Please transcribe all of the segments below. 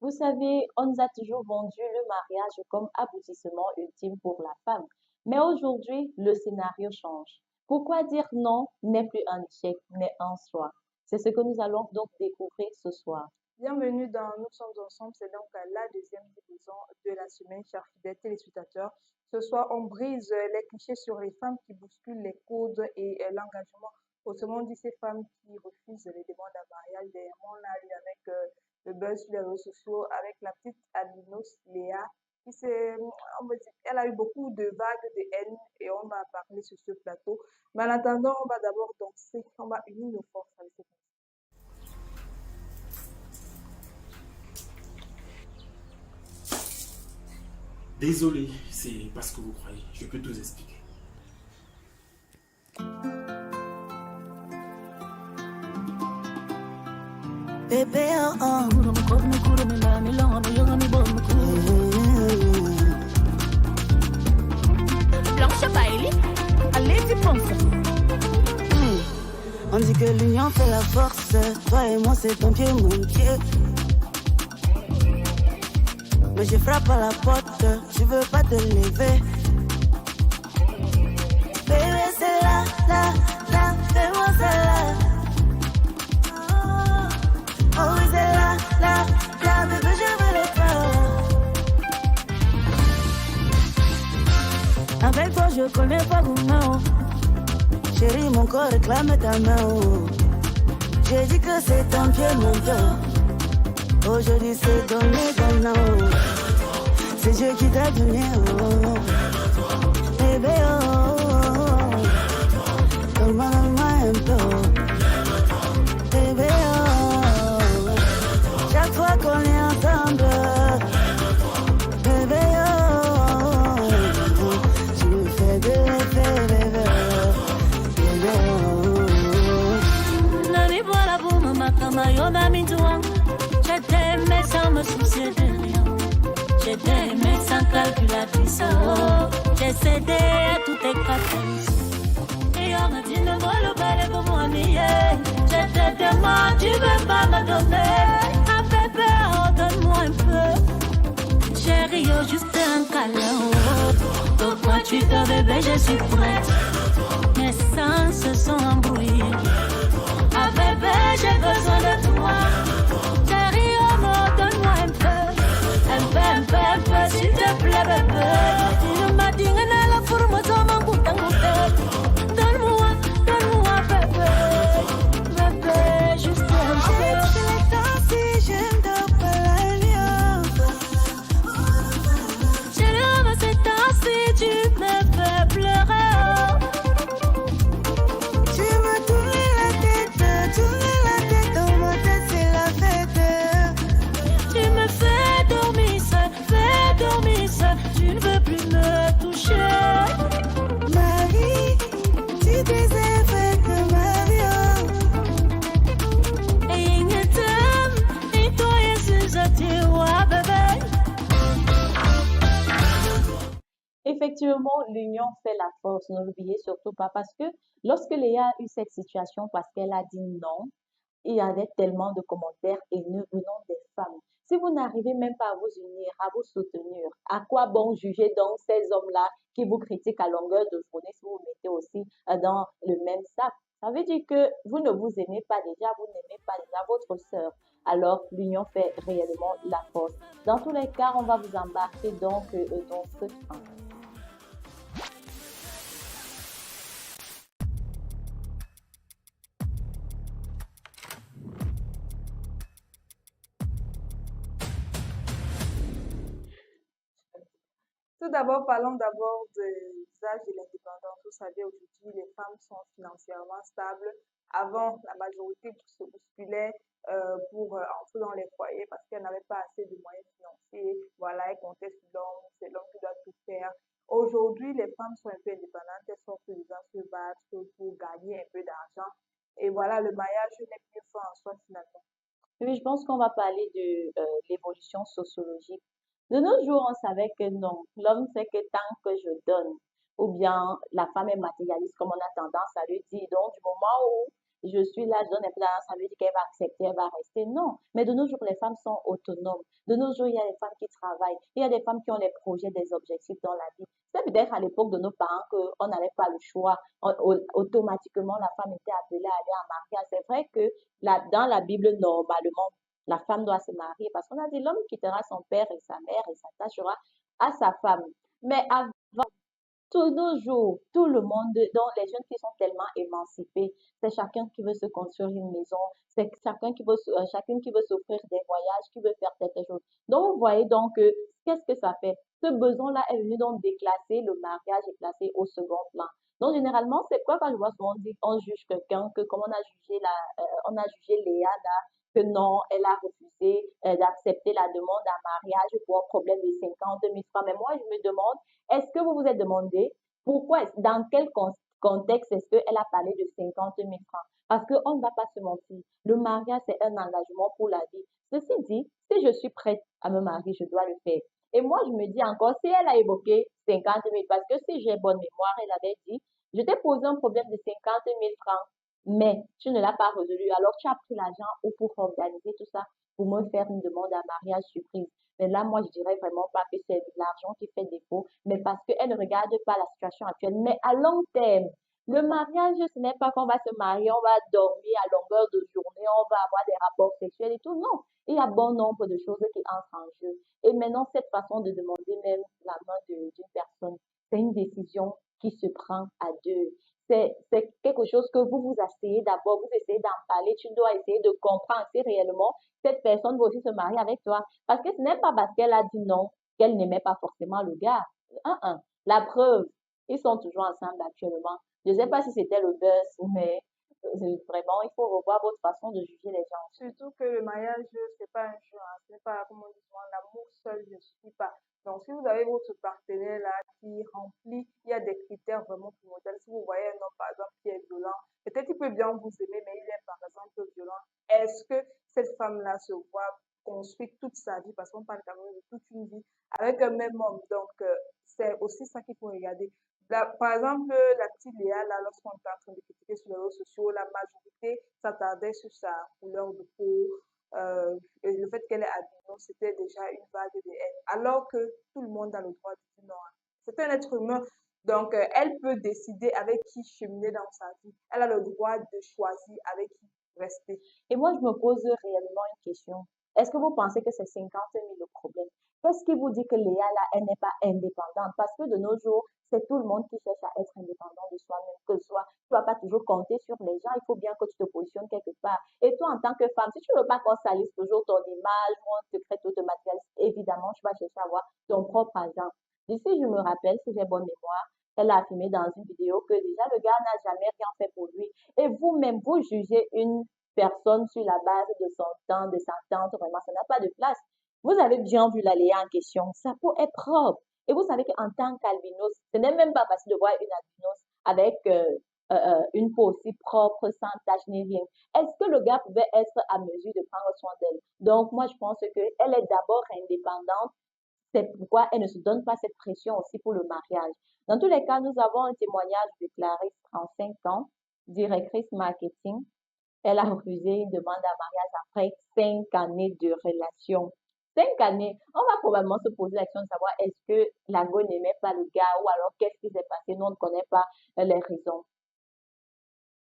Vous savez, on nous a toujours vendu le mariage comme aboutissement ultime pour la femme. Mais aujourd'hui, le scénario change. Pourquoi dire non n'est plus un échec, mais un choix? C'est ce que nous allons donc découvrir ce soir. Bienvenue dans Nous sommes ensemble, c'est donc la deuxième division de la semaine, chers fidèles téléspectateurs. Ce soir, on brise les clichés sur les femmes qui bousculent les codes et l'engagement. Autrement dit, ces femmes qui refusent les demandes en mariage. Dernièrement, on a eu avec le buzz sur les réseaux sociaux, avec la petite albinos Léa, qui s'est, on va dire, elle a eu beaucoup de vagues de haine et on va parler sur ce plateau. Mais en attendant, on va d'abord danser, on va unir nos forces avec cette Désolé, c'est pas ce que vous croyez. Je peux tout expliquer. Baby, Blanche Bailey, allez, tu penses. On dit que l'union fait la force. Toi et moi, c'est ton pied, mon pied. Mais je frappe à la porte. Tu veux pas te lever. Baby, c'est là, là, là. Fais-moi ça là. Oh oui, c'est là, là, là. Bébé, je veux le faire. Avec toi, je connais pas comment. Chérie, mon corps réclame ta main. Oh. J'ai dit que c'est ton pied, mon cœur. Aujourd'hui, c'est donné, donnant. C'est Dieu qui t'a donné. Oh. Bébé, oh, oh, oh. Donne-moi un peu. Bébé, oh. Chaque fois qu'on est ensemble. Bébé, oh. Tu me fais de l'effet, bébé. Nani bora buma makama yoba mintuang. Je t'aimais sans me soucier de rien. Je t'aimais sans calculatrice. Oh, j'ai cédé à tous tes caprices. Et on m'a dit ne vole pas les pour moi nier. Je te demande, tu veux pas me donner. Ah bébé, oh, donne-moi un peu. Chérie, oh, juste un câlin. Oh, pourquoi tu te bébé, je suis prête. Mes sens se sont embrouillés. Ah bébé, j'ai besoin de toi. Chérie, oh non, donne-moi un peu. Un peu, s'il te plaît, bébé. Il m'a dit, la forme de mon goût, donne-moi, donne-moi, bébé. Bébé, juste un peu. Si j'aime pas la nuit. Chérie, mais c'est ainsi, tu me fais pleurer. Tu me tournes la tête, dans ma tête c'est la fête. Tu me fais dormir seul, tu ne veux plus me toucher. Marie, tu désinfectes ma vie. Et il t'aime, et toi et Suza, tu vois, bébé. Effectivement, l'union fait la force, ne l'oubliez surtout pas, parce que lorsque Léa a eu cette situation, parce qu'elle a dit non, il y avait tellement de commentaires haineux venant des femmes. Si vous n'arrivez même pas à vous unir, à vous soutenir, à quoi bon juger donc ces hommes-là qui vous critiquent à longueur de journée si vous vous mettez aussi dans le même sac? Ça veut dire que vous ne vous aimez pas déjà, vous n'aimez pas déjà votre sœur. Alors, l'union fait réellement la force. Dans tous les cas, on va vous embarquer donc dans ce train. Tout d'abord, parlons d'abord de l'usage de l'indépendance. Vous savez, aujourd'hui, les femmes sont financièrement stables. Avant, la majorité se bousculait pour entrer dans les foyers parce qu'elles n'avaient pas assez de moyens financiers. Voilà, elles comptaient sur l'homme, c'est l'homme qui doit tout faire. Aujourd'hui, les femmes sont un peu indépendantes, elles sont déjà se battre pour gagner un peu d'argent. Et voilà, le mariage n'est plus fort en soi finalement. Oui, je pense qu'on va parler de l'évolution sociologique. De nos jours, on savait que non, l'homme sait que tant que je donne, ou bien la femme est matérialiste, comme on a tendance à le dire. Donc, du moment où je suis là, je donne un peu d'argent, ça veut dire qu'elle va accepter, elle va rester. Non. Mais de nos jours, les femmes sont autonomes. De nos jours, il y a des femmes qui travaillent. Il y a des femmes qui ont des projets, des objectifs dans la vie. C'est peut-être à l'époque de nos parents qu'on n'avait pas le choix. Automatiquement, la femme était appelée à aller en mariage. C'est vrai que dans la Bible, normalement, la femme doit se marier parce qu'on a dit l'homme quittera son père et sa mère et s'attachera à sa femme. Mais avant tous nos jours, tout le monde, donc les jeunes qui sont tellement émancipés, c'est chacun qui veut se construire une maison, c'est chacun qui veut, chacune qui veut s'offrir des voyages, qui veut faire quelque chose. Donc, vous voyez donc, qu'est-ce que ça fait? Ce besoin-là est venu donc déclasser le mariage et classer au second plan. Donc, généralement, c'est quoi quand je vois souvent dire, on juge quelqu'un, que comme on a jugé Léa là, que non, elle a refusé d'accepter la demande en mariage pour un problème de 50 000 francs. Mais moi, je me demande, est-ce que vous vous êtes demandé pourquoi, dans quel contexte est-ce qu'elle a parlé de 50 000 francs? Parce qu'on ne va pas se mentir. Le mariage, c'est un engagement pour la vie. Ceci dit, si je suis prête à me marier, je dois le faire. Et moi, je me dis encore, si elle a évoqué 50 000, parce que si j'ai bonne mémoire, elle avait dit, je t'ai posé un problème de 50 000 francs, mais tu ne l'as pas résolu. Alors, tu as pris l'argent ou pour organiser tout ça, pour me faire une demande à mariage surprise. Mais là, moi, je dirais vraiment pas que c'est l'argent qui fait défaut, mais parce qu'elle ne regarde pas la situation actuelle. Mais à long terme, le mariage, ce n'est pas qu'on va se marier, on va dormir à longueur de journée, on va avoir des rapports sexuels et tout. Non, il y a bon nombre de choses qui entrent en jeu. Et maintenant, cette façon de demander même la main d'une personne, c'est une décision qui se prend à deux. C'est quelque chose que vous asseyez d'abord, vous essayez d'en parler, tu dois essayer de comprendre si réellement cette personne veut aussi se marier avec toi. Parce que ce n'est pas parce qu'elle a dit non qu'elle n'aimait pas forcément le gars. La preuve, ils sont toujours ensemble actuellement. Je ne sais pas si c'était le buzz, mais vraiment, il faut revoir votre façon de juger les gens. Surtout que le mariage, c'est pas un jeu, hein. Ce n'est pas, comme on dit souvent, l'amour seul ne suffit pas. Donc, si vous avez votre partenaire là qui remplit, il y a des critères vraiment primordiaux. Si vous voyez un homme, par exemple, qui est violent, peut-être qu'il peut bien vous aimer, mais il est, par exemple, violent. Est-ce que cette femme-là se voit construire toute sa vie, parce qu'on parle quand même de toute une vie, avec un même homme? Donc, c'est aussi ça qu'il faut regarder. Par exemple, la petite Léa, là, lorsqu'on était en train de critiquer sur les réseaux sociaux, la majorité s'attardait sur sa couleur de peau, et le fait qu'elle est albino, c'était déjà une vague de haine. Alors que tout le monde a le droit de dire non, hein. C'est un être humain, donc elle peut décider avec qui cheminer dans sa vie. Elle a le droit de choisir avec qui rester. Et moi, je me pose réellement une question. Est-ce que vous pensez que c'est 50 000 le problème? Qu'est-ce qui vous dit que Léa, là, elle n'est pas indépendante? Parce que de nos jours, c'est tout le monde qui cherche à être indépendant de soi-même, que ce soit, tu ne vas pas toujours compter sur les gens, il faut bien que tu te positionnes quelque part. Et toi, en tant que femme, si tu ne veux pas qu'on salisse toujours ton image ou on te crée tout te matériel, évidemment, tu vas chercher à avoir ton propre argent. D'ici, je me rappelle, si j'ai bonne mémoire, elle a affirmé dans une vidéo que déjà le gars n'a jamais rien fait pour lui. Et vous-même, vous jugez une personne sur la base de son temps, de sa tante, vraiment, ça n'a pas de place. Vous avez bien vu la Léa en question, sa peau est propre. Et vous savez qu'en tant qu'albinos, ce n'est même pas facile de voir une albinos avec une peau aussi propre, sans tache ni rien. Est-ce que le gars pouvait être à mesure de prendre soin d'elle? Donc, moi, je pense qu'elle est d'abord indépendante. C'est pourquoi elle ne se donne pas cette pression aussi pour le mariage. Dans tous les cas, nous avons un témoignage de Clarisse, 35 ans, directrice marketing. Elle a refusé une demande en mariage après 5 années de relation. 5 années. On va probablement se poser la question de savoir est-ce que la go n'aimait pas le gars ou alors qu'est-ce qui s'est passé. Nous, on ne connaît pas les raisons.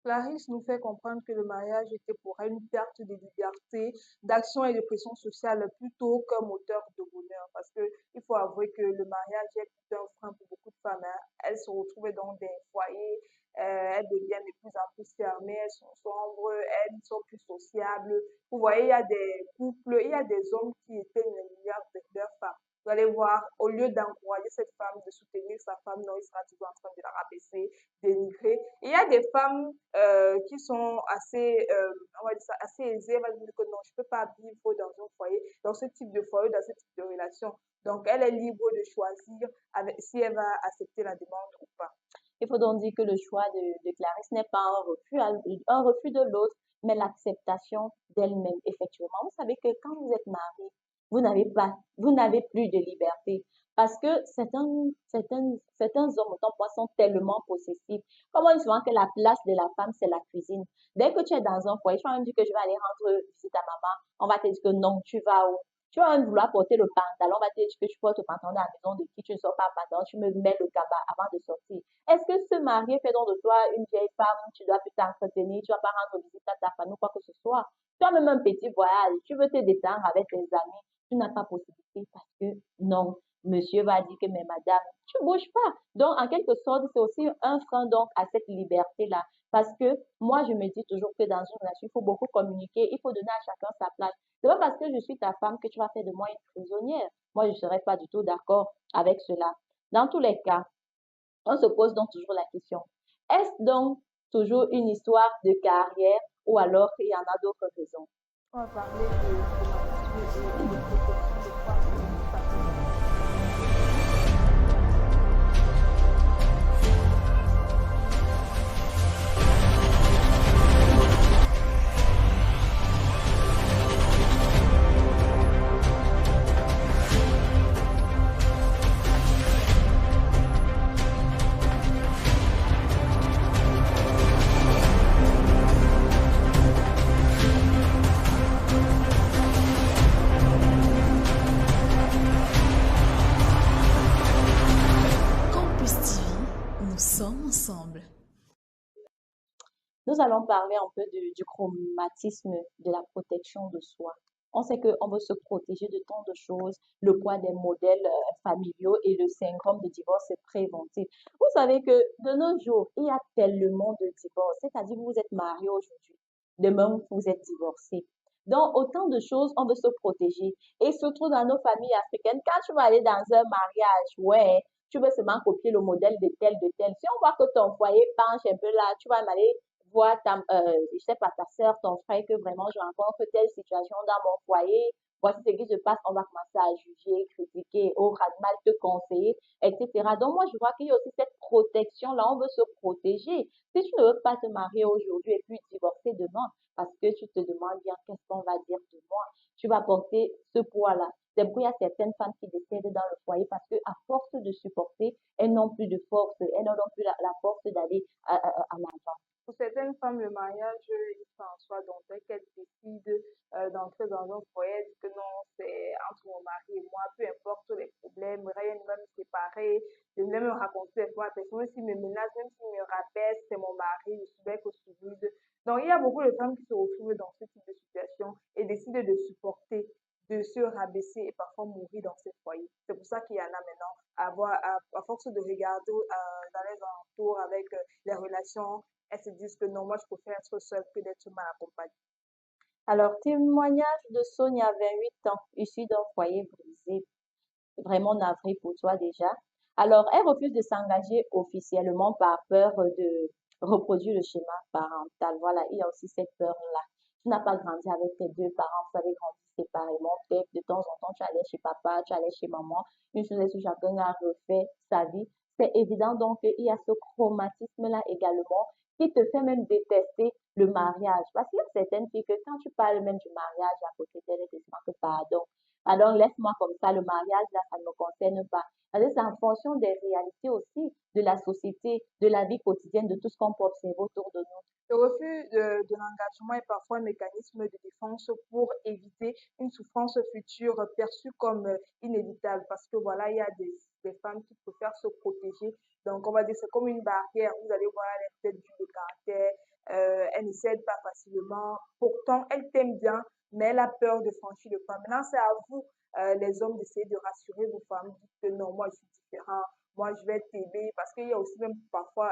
Clarisse nous fait comprendre que le mariage était pour elle une perte de liberté, d'action et de pression sociale plutôt qu'un moteur de bonheur. Parce que il faut avouer que le mariage est plutôt un frein pour beaucoup de femmes, hein. Elles se retrouvent dans des foyers, elles deviennent de plus en plus fermées, elles sont sombres, elles ne sont plus sociables. Vous voyez, il y a des couples, il y a des hommes qui étaient les milliards de leurs femmes. Vous allez voir, au lieu d'encourager cette femme, de soutenir sa femme, non, il sera toujours en train de la rabaisser, dénigrer. Il y a des femmes qui sont assez, on va dire ça, assez aisées. Elles vont dire que non, je ne peux pas vivre dans un foyer, dans ce type de foyer, dans ce type de relation. Donc, elle est libre de choisir si elle va accepter la demande ou pas. Il faut donc dire que le choix de Clarisse n'est pas un refus de l'autre, mais l'acceptation d'elle-même, effectivement. Vous savez que quand vous êtes marié, vous n'avez plus de liberté. Parce que certains hommes, autant pour moi, sont tellement possessifs. Comme on dit souvent que la place de la femme, c'est la cuisine. Dès que tu es dans un foyer, tu vas même dire que je vais aller rendre visite à maman. On va te dire que non, tu vas où? Tu vas même vouloir porter le pantalon. On va te dire que tu portes le pantalon dans la maison de qui tu ne sors pas le pantalon. Tu me mets le cabas avant de sortir. Est-ce que se marier fait donc de toi une vieille femme? Tu dois plus t'entretenir. Tu vas pas rendre visite à ta famille ou quoi que ce soit. Tu as même un petit voyage. Tu veux te détendre avec tes amis. Tu n'as pas possibilité parce que non. Monsieur va dire que, mais madame, tu bouges pas. Donc, en quelque sorte, c'est aussi un frein donc à cette liberté-là. Parce que moi, je me dis toujours que dans une relation, il faut beaucoup communiquer, il faut donner à chacun sa place. C'est pas parce que je suis ta femme que tu vas faire de moi une prisonnière. Moi, je ne serais pas du tout d'accord avec cela. Dans tous les cas, on se pose donc toujours la question, est-ce donc toujours une histoire de carrière ou alors il y en a d'autres raisons? On va parler de traumatisme et de protection des femmes et des familles. Campus TV, nous sommes ensemble. Nous allons parler un peu du chromatisme de la protection de soi. On sait qu'on veut se protéger de tant de choses, le poids des modèles familiaux et le syndrome de divorce préventif. Vous savez que de nos jours, il y a tellement de divorces, c'est-à-dire vous êtes marié aujourd'hui, demain vous êtes divorcé. Donc, autant de choses, on veut se protéger. Et surtout dans nos familles africaines, quand tu vas aller dans un mariage, ouais, tu veux seulement copier le modèle de tel, de tel. Si on voit que ton foyer penche un peu là, tu vas aller voir je sais pas, ta soeur, ton frère, que vraiment je rencontre telle situation dans mon foyer, voici ce qui se passe, on va commencer à juger, critiquer, au ras de mal te conseiller, etc. Donc moi, je vois qu'il y a aussi cette protection-là, on veut se protéger. Si tu ne veux pas te marier aujourd'hui et puis divorcer demain, parce que tu te demandes bien qu'est-ce qu'on va dire de moi, tu vas porter ce poids-là. C'est pourquoi il y a certaines femmes qui décèdent dans le foyer parce qu'à force de supporter, elles n'ont plus de force, elles n'ont plus la force d'aller à l'avant. Pour certaines femmes, le mariage, il en soi, donc dès qu'elles décident d'entrer dans un foyer, elles disent que non, c'est entre mon mari et moi, peu importe les problèmes, rien ne va me séparer, je ne vais me raconter des fois, personne s'il me menace, même s'il me rabaisse, c'est mon mari, je suis belle que je suis vide. Donc il y a beaucoup de femmes qui se retrouvent dans ce type de situation et décident de supporter, de se rabaisser et parfois mourir dans ces foyers. C'est pour ça qu'il y en a maintenant, à force de regarder dans les alentours avec les relations, elles se disent que non, moi, je préfère être seule que d'être mal accompagnée. Alors, témoignage de Sonia, 28 ans, issue d'un foyer brisé. Vraiment navré pour toi déjà. Alors, elle refuse de s'engager officiellement par peur de reproduire le schéma parental. Voilà, il y a aussi cette peur-là. Tu n'as pas grandi avec tes deux parents, vous avez grandi séparément. Peut-être de temps en temps, tu allais chez papa, tu allais chez maman. Une chose est que chacun a refait sa vie. C'est évident donc qu'il y a ce chromatisme-là également qui te fait même détester le mariage. Parce qu'il y a certaines filles que quand tu parles même du mariage à côté d'elles, elles te disent que pardon. Pardon, laisse-moi comme ça, le mariage, là, ça ne me concerne pas. C'est en fonction des réalités aussi, de la société, de la vie quotidienne, de tout ce qu'on peut observer autour de nous. Le refus de l'engagement est parfois un mécanisme de défense pour éviter une souffrance future perçue comme inévitable parce que voilà, il y a des femmes qui préfèrent se protéger. Donc, on va dire c'est comme une barrière. Vous allez voir, elle est peut-être dure de caractère, elle ne cède pas facilement. Pourtant, elle t'aime bien, mais elle a peur de franchir le pas. Maintenant, c'est à vous, les hommes, d'essayer de rassurer vos femmes. Dites que non, moi, je suis différent. Moi, je vais t'aider parce qu'il y a aussi même parfois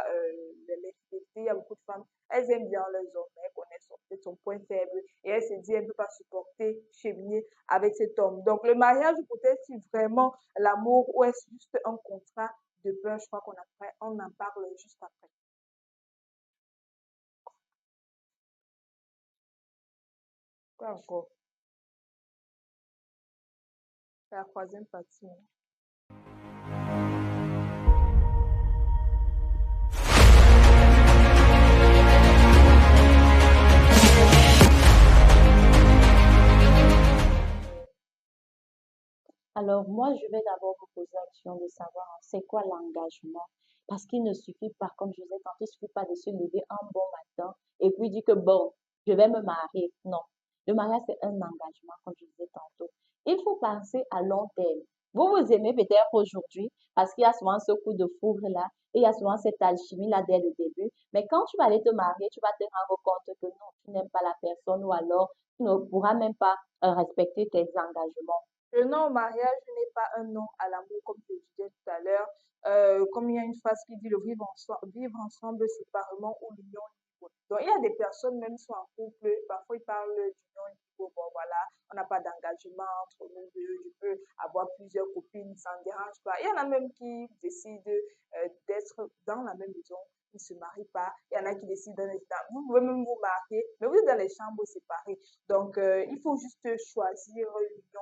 les fidélités. Il y a beaucoup de femmes, elles aiment bien les hommes, mais elles connaissent peut-être son point faible et elles se disent, elles ne peuvent pas supporter, cheminer avec cet homme. Donc, le mariage, peut-être, c'est vraiment l'amour ou est-ce juste un contrat de peur? Je crois on en parle juste après. Quoi encore? C'est la troisième partie. Alors, moi, je vais d'abord vous poser la question de savoir c'est quoi l'engagement. Parce qu'il ne suffit pas, comme je disais tantôt, il ne suffit pas de se lever un bon matin et puis dire que bon, je vais me marier. Non. Le mariage, c'est un engagement, comme je disais tantôt. Il faut penser à long terme. Vous vous aimez peut-être aujourd'hui parce qu'il y a souvent ce coup de foudre là et il y a souvent cette alchimie là dès le début. Mais quand tu vas aller te marier, tu vas te rendre compte que non, tu n'aimes pas la personne ou alors tu ne pourras même pas respecter tes engagements. Le non au mariage n'est pas un non à l'amour, comme je le disais tout à l'heure. Comme il y a une phrase qui dit le vivre ensemble séparément ou l'union libre. Donc, il y a des personnes, même si sont en couple, parfois ils parlent d'union libre. Bon, voilà, on n'a pas d'engagement entre nous deux, je peux avoir plusieurs copines, ça ne dérange pas. Il y en a même qui décident d'être dans la même maison, ils ne se marient pas. Il y en a qui décident vous pouvez même vous marier, mais vous êtes dans les chambres séparées. Donc, il faut juste choisir l'union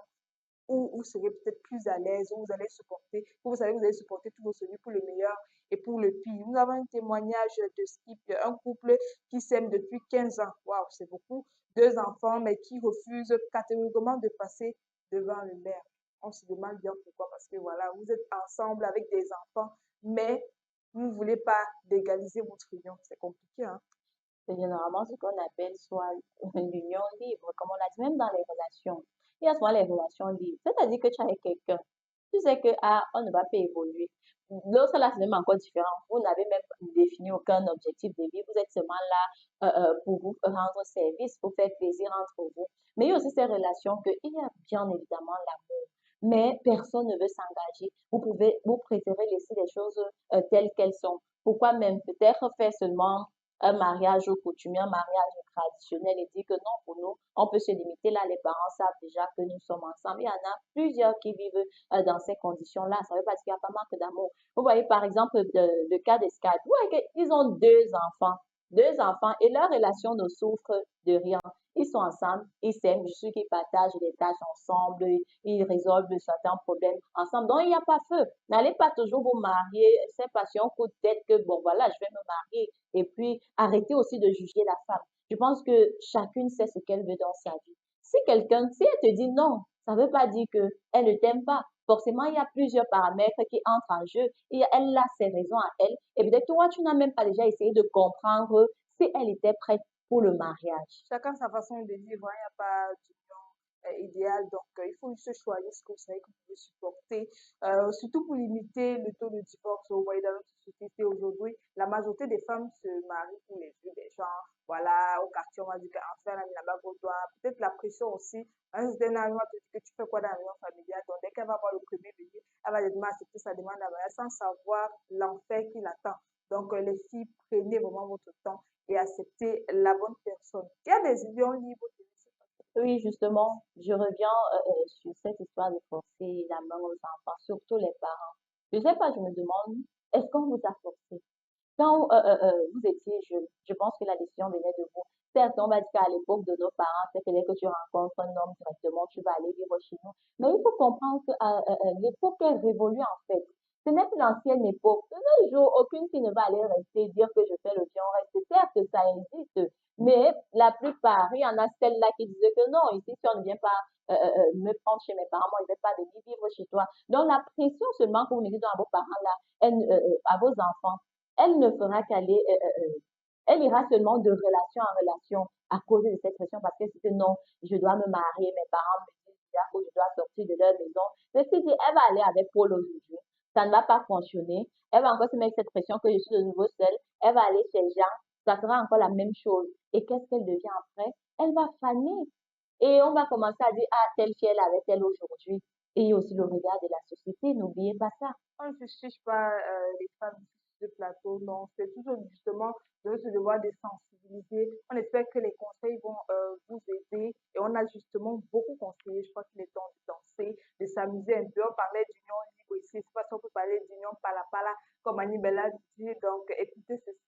où vous serez peut-être plus à l'aise, où vous allez supporter, où vous savez que vous allez supporter tous vos soucis pour le meilleur et pour le pire. Nous avons un témoignage de Skip, un couple qui s'aime depuis 15 ans. Waouh, c'est beaucoup. Deux enfants, mais qui refusent catégoriquement de passer devant le maire. On se demande bien pourquoi, parce que voilà, vous êtes ensemble avec des enfants, mais vous ne voulez pas légaliser votre union. C'est compliqué, hein? C'est généralement ce qu'on appelle soit l'union libre, comme on l'a dit, même dans les relations. Il y a souvent les relations libres. C'est-à-dire que tu es avec quelqu'un, tu sais que ah, on ne va pas évoluer. L'autre là, c'est même encore différent. Vous n'avez même défini aucun objectif de vie. Vous êtes seulement là pour vous rendre service, pour faire plaisir entre vous. Mais il y a aussi ces relations que il y a bien évidemment l'amour. Mais personne ne veut s'engager. Vous préférez laisser les choses telles qu'elles sont. Pourquoi même peut-être faire seulement un mariage coutumier, un mariage traditionnel et dire que non, pour nous, on peut se limiter là. Les parents savent déjà que nous sommes ensemble. Il y en a plusieurs qui vivent dans ces conditions-là. Ça veut pas dire qu'il n'y a pas manque d'amour. Vous voyez, par exemple, le cas des Scad. Vous voyez qu'ils ont deux enfants et leur relation ne souffre de rien. Ils sont ensemble, ils s'aiment, je suis qu'ils partagent les tâches ensemble, ils résolvent certains problèmes ensemble. Donc, il n'y a pas feu. N'allez pas toujours vous marier, c'est passion coup de tête que, bon, voilà, je vais me marier. Et puis, arrêtez aussi de juger la femme. Je pense que chacune sait ce qu'elle veut dans sa vie. Si si elle te dit non, ça ne veut pas dire qu'elle ne t'aime pas. Forcément, il y a plusieurs paramètres qui entrent en jeu et elle a ses raisons à elle. Et peut-être toi, tu n'as même pas déjà essayé de comprendre si elle était prête pour le mariage. Chacun sa façon de vivre, hein. Il n'y a pas d'union idéale. Donc, il faut juste choisir ce que vous savez que vous pouvez supporter. Surtout pour limiter le taux de divorce. Vous voyez, dans notre société aujourd'hui, la majorité des femmes se marient pour les yeux des gens. Voilà, au quartier, on va dire qu'enfin, la là-bas, peut-être la pression aussi. Un certain âge, on va te dire que tu fais quoi dans la maison familiale. Donc, dès qu'elle va voir le premier venir, elle va demander accepter sa demande à mariage sans savoir l'enfer qui l'attend. Donc, les filles, prenez vraiment votre temps et acceptez la bonne personne. Il y a des unions libres. Oui, justement, je reviens sur cette histoire de forcer la main aux enfants, surtout les parents. Je sais pas, je me demande, est-ce qu'on vous a forcé? Quand vous étiez jeune, je pense que la décision venait de vous. Certes, on va dire qu'à l'époque de nos parents, c'est que dès que tu rencontres un homme directement, tu vas aller vivre chez nous. Mais il faut comprendre que l'époque est révolue en fait. Ce n'est plus l'ancienne époque. De nos jours, aucune fille ne va aller rester dire que je fais le bien reste. Certes, ça existe, mais la plupart, il y en a celles-là qui disaient que non, ici, si on ne vient pas me prendre chez mes parents, moi, je ne vais pas venir vivre chez toi. Donc, la pression seulement que vous mettez dans vos parents là, à vos enfants, elle ne fera qu'aller, elle ira seulement de relation en relation à cause de cette pression parce que c'est que non, je dois me marier, mes parents me disent déjà que je dois sortir de leur maison. Mais si elle va aller avec Paul aujourd'hui, ça ne va pas fonctionner. Elle va encore se mettre cette pression que je suis de nouveau seule. Elle va aller chez Jean, ça sera encore la même chose. Et qu'est-ce qu'elle devient après? Elle va faner. Et on va commencer à dire, ah, telle fille, elle avait elle aujourd'hui. Et il y a aussi le regard de la société, n'oubliez pas ça. On ne juge pas les femmes de plateau, non. C'est toujours justement de se devoir de sensibiliser. On espère que les conseils vont vous aider. Et on a justement beaucoup conseillé. Je crois qu'il est temps de danser, de s'amuser un peu. On parlait d'union libre ici. C'est pas si on peut parler d'union pala pala, comme Annie Bella dit. Donc, écoutez ceci.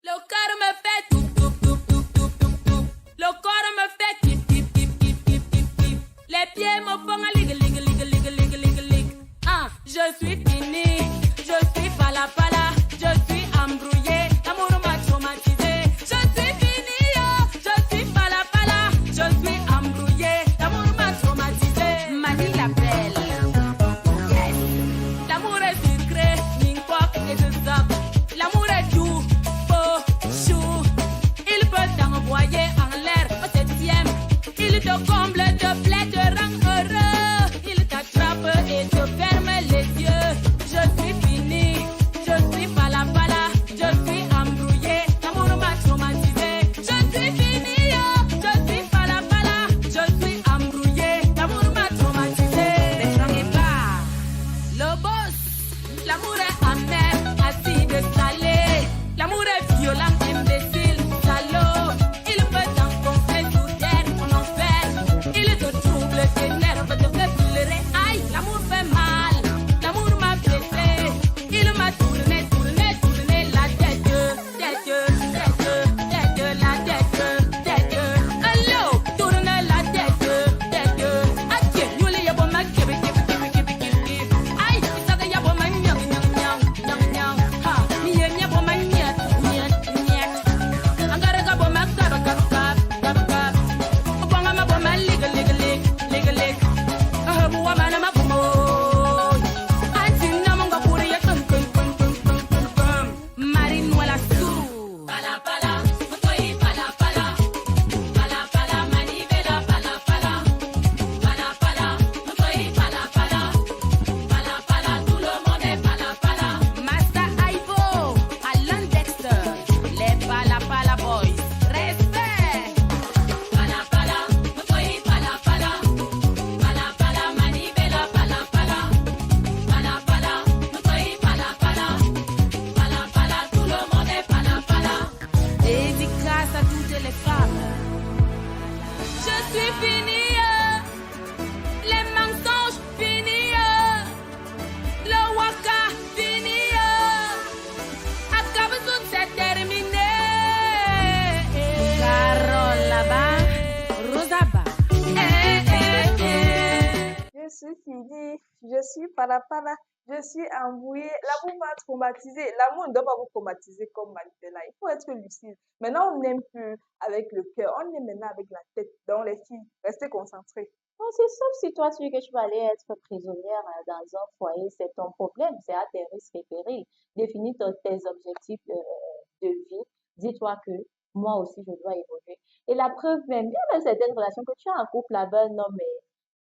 Le corps me fait tout, tout, tout, tout, tout, tout, tout. Le corps me fait tip, tip, tip, tip, tip, tip, tip. Les pieds me font un ligue, ligue, ligue, ligue, ligue, ligue, ligue. Ah, je suis fini, je suis pala pala, je suis embrouillée, l'amour m'a traumatisé. Je suis fini, je suis pala pala, je suis embrouillée, l'amour m'a traumatisé. Mani l'appelle, suis finie, je suis para, je suis embrouillée. L'amour m'a traumatisée. L'amour ne doit pas vous traumatiser comme Manuela. Il faut être lucide. Maintenant, on n'aime plus avec le cœur, on aime maintenant avec la tête. Donc, les filles, restez concentrées. Non, c'est sauf si toi tu dis que tu vas aller être prisonnière dans un foyer, c'est ton problème, c'est à tes risques et périls. Définis tes objectifs de vie. Dis-toi que moi aussi je dois évoluer. Et la preuve même, bien dans certaines relations que tu as en couple là-bas, non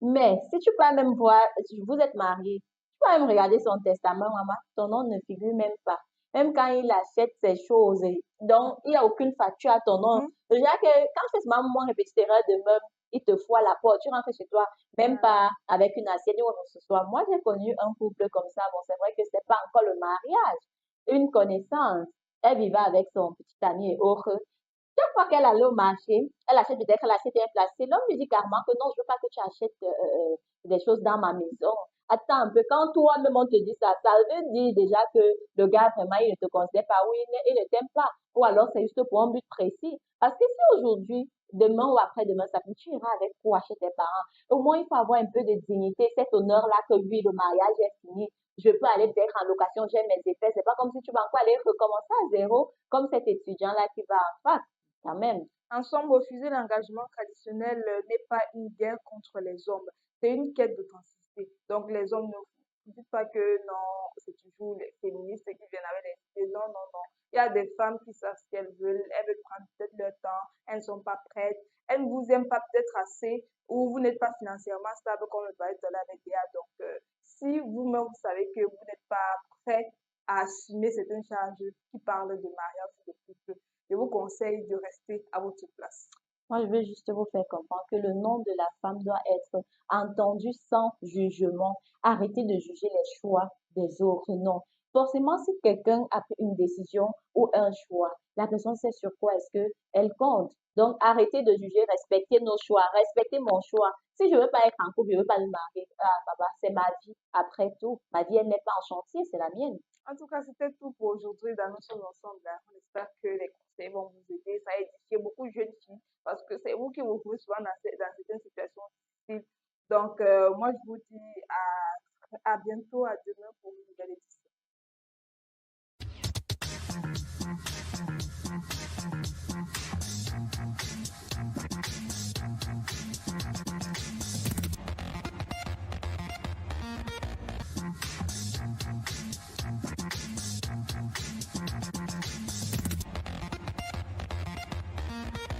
mais si tu peux même voir, si vous êtes mariés, tu peux même regarder son testament, maman, ton nom ne figure même pas. Même quand il achète ses choses, donc il n'y a aucune facture à ton nom. Mhm. Déjà que quand je fais ce moment répétera de même, il te fout à la porte, tu rentres chez toi, même Ouais. pas avec une assiette ou quoi que ce soit. Moi, j'ai connu un couple comme ça. Bon, c'est vrai que c'est pas encore le mariage, une connaissance. Elle vivait avec son petit ami et autres. Chaque fois qu'elle allait au marché, elle achète peut-être, elle achète un placé. L'homme lui dit carrément que non, je veux pas que tu achètes des choses dans ma maison. Attends un peu, quand toi-même on te dit ça, ça veut dire déjà que le gars vraiment il ne te considère pas, oui, il ne t'aime pas. Ou alors c'est juste pour un but précis. Parce que si aujourd'hui, demain ou après-demain, ça peut, tu iras avec pour acheter tes parents. Au moins, il faut avoir un peu de dignité, cet honneur-là que oui, le mariage est fini. Je peux aller peut-être en location, j'ai mes effets. C'est pas comme si tu vas encore aller recommencer à zéro, comme cet étudiant-là qui va en fac. Quand même. En somme, refuser l'engagement traditionnel n'est pas une guerre contre les hommes, c'est une quête d'authenticité. Donc, les hommes ne dites pas que non, c'est toujours les féministes qui viennent avec les idées. Non, non, non. Il y a des femmes qui savent ce qu'elles veulent prendre peut-être leur temps, elles ne sont pas prêtes, elles ne vous aiment pas peut-être assez, ou vous n'êtes pas financièrement stable comme le doit être dans la média. Donc, si vous-même vous savez que vous n'êtes pas prêt à assumer certaines charges qui parlent de mariage ou de couple, je vous conseille de rester à votre place. Moi, je veux juste vous faire comprendre que le nom de la femme doit être entendu sans jugement. Arrêtez de juger les choix des autres. Non. Forcément, si quelqu'un a pris une décision ou un choix, la personne sait sur quoi est-ce que elle compte. Donc, arrêtez de juger, respectez nos choix, respectez mon choix. Si je veux pas être en couple, je veux pas me marier. Ah, papa, c'est ma vie. Après tout, ma vie, elle n'est pas en chantier, c'est la mienne. En tout cas, c'était tout pour aujourd'hui dans Nous sommes ensemble. Hein. On espère que les conseils vont vous aider. Ça a édifié beaucoup de jeunes filles parce que c'est vous qui vous trouvez souvent dans certaines situations difficiles. Donc, moi, je vous dis à bientôt, à